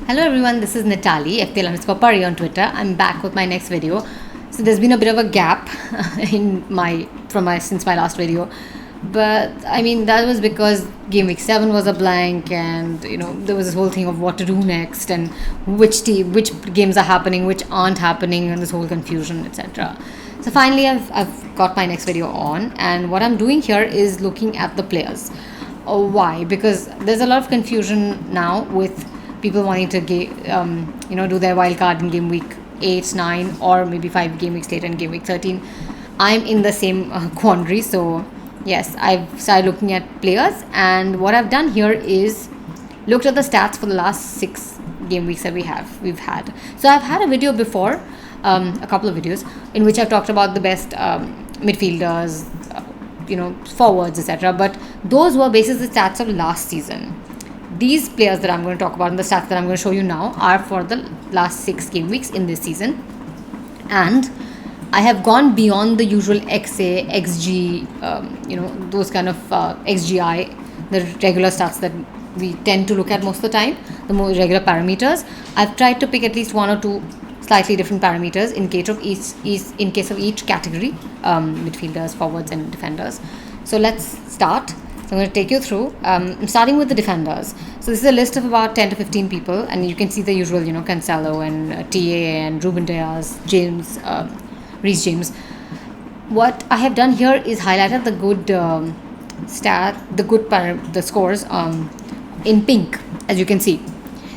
Hello everyone, this is Natali, FPL_Pari on Twitter. I'm back with my next video. So there's been a bit of a gap since my last video, but I mean that was because game week 7 was a blank, and there was this whole thing of what to do next and which games are happening, which aren't happening, and this whole confusion, etc. So finally I've got my next video on, and what I'm doing here is looking at the players. Why? Because there's a lot of confusion now with people wanting to do their wild card in game week 8, 9, or maybe 5 game weeks later in game week 13. I'm in the same quandary. So yes, I've started looking at players, and what I've done here is looked at the stats for the last 6 game weeks that we've had. So I've had a video before, a couple of videos in which I've talked about the best midfielders, forwards, etc. But those were basis the stats of last season. These players that I'm going to talk about and the stats that I'm going to show you now are for the last 6 game weeks in this season. And I have gone beyond the usual XA, XG, those kind of XGI, the regular stats that we tend to look at most of the time, the more regular parameters. I've tried to pick at least 1 or 2 slightly different parameters in case of each category, midfielders, forwards, and defenders. So let's start. So I'm going to take you through. I'm starting with the defenders. So this is a list of about 10 to 15 people, and you can see the usual, Cancelo and TA and Ruben Diaz, James, Reece James. What I have done here is highlighted the good the scores in pink, as you can see.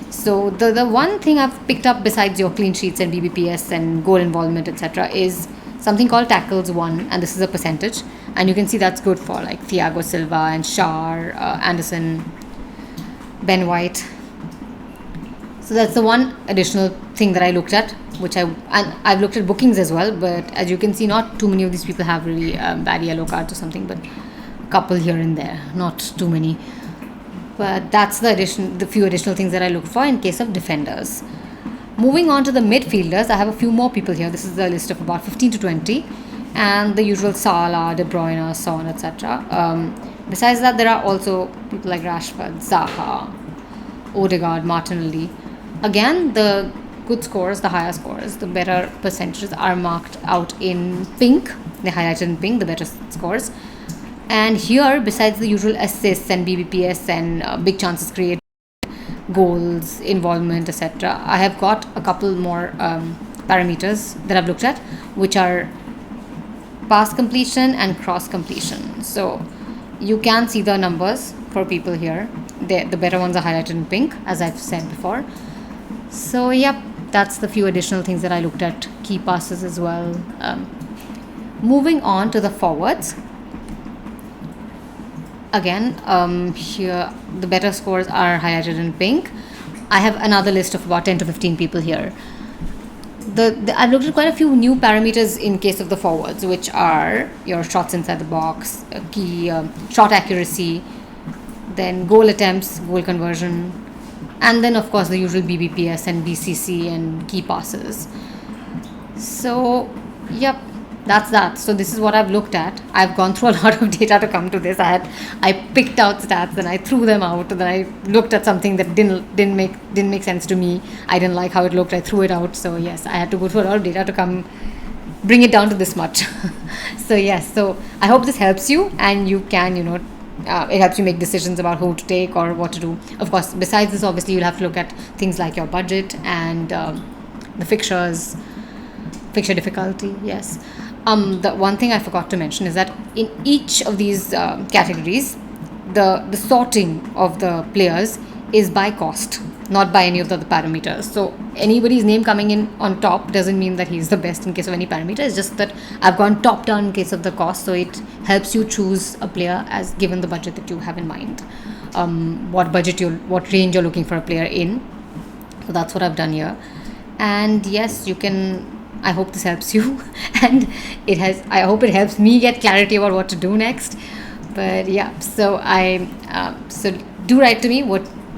So the one thing I've picked up besides your clean sheets and BBPS and goal involvement, etc., is something called tackles won, and this is a percentage, and you can see that's good for like Thiago Silva and Shar, Anderson, Ben White. So that's the one additional thing that I looked at, I've looked at bookings as well, but as you can see, not too many of these people have really bad yellow cards or something, but a couple here and there, not too many. But that's the few additional things that I looked for in case of defenders. Moving on to the midfielders, I have a few more people here. This is the list of about 15 to 20, and the usual Salah, De Bruyne, Son, etc. Besides that, there are also people like Rashford, Zaha, Odegaard, Martinelli. Again, the good scores, the higher scores, the better percentages are marked out in pink. They're highlighted in pink, the better scores. And here, besides the usual assists and BBPS and big chances created, goals, involvement, etc., I have got a couple more parameters that I've looked at, which are pass completion and cross completion. So you can see the numbers for people here. The better ones are highlighted in pink, as I've said before. So yep, that's the few additional things that I looked at. Key passes as well. Moving on to the forwards. Again, here the better scores are highlighted in pink. I have another list of about 10 to 15 people here. I've looked at quite a few new parameters in case of the forwards, which are your shots inside the box, key shot accuracy, then goal attempts, goal conversion, and then of course the usual BBPS and BCC and key passes. So yep, that's that. So this is what I've looked at. I've gone through a lot of data to come to this. I picked out stats and I threw them out. Then I looked at something that didn't make sense to me. I didn't like how it looked. I threw it out. So yes, I had to go through a lot of data to bring it down to this much. So yes, so I hope this helps you, and you can it helps you make decisions about who to take or what to do. Of course, besides this, obviously you'll have to look at things like your budget and the fixture difficulty. Yes. The one thing I forgot to mention is that in each of these categories, the sorting of the players is by cost, not by any of the other parameters. So anybody's name coming in on top doesn't mean that he's the best in case of any parameter. It's just that I've gone top down in case of the cost, so it helps you choose a player as given the budget that you have in mind, what range you're looking for a player in. So that's what I've done here. And yes, you can. I hope this helps you, and I hope it helps me get clarity about what to do next. But yeah, so so do write to me.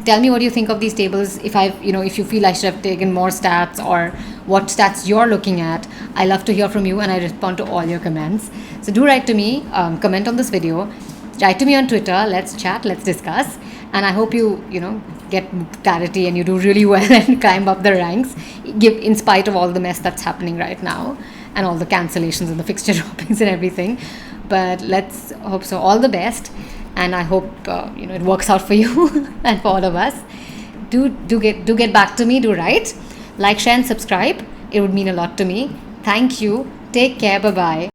Tell me what you think of these tables. If you feel I should have taken more stats, or what stats you're looking at. I love to hear from you, and I respond to all your comments. So do write to me. Comment on this video. Write to me on Twitter. Let's chat. Let's discuss. And I hope you get clarity and you do really well and climb up the ranks, in spite of all the mess that's happening right now and all the cancellations and the fixture droppings and everything. But let's hope so. All the best, and I hope it works out for you and for all of us. Do get back to me. Do write, like, share, and subscribe. It would mean a lot to me. Thank you. Take care. Bye bye.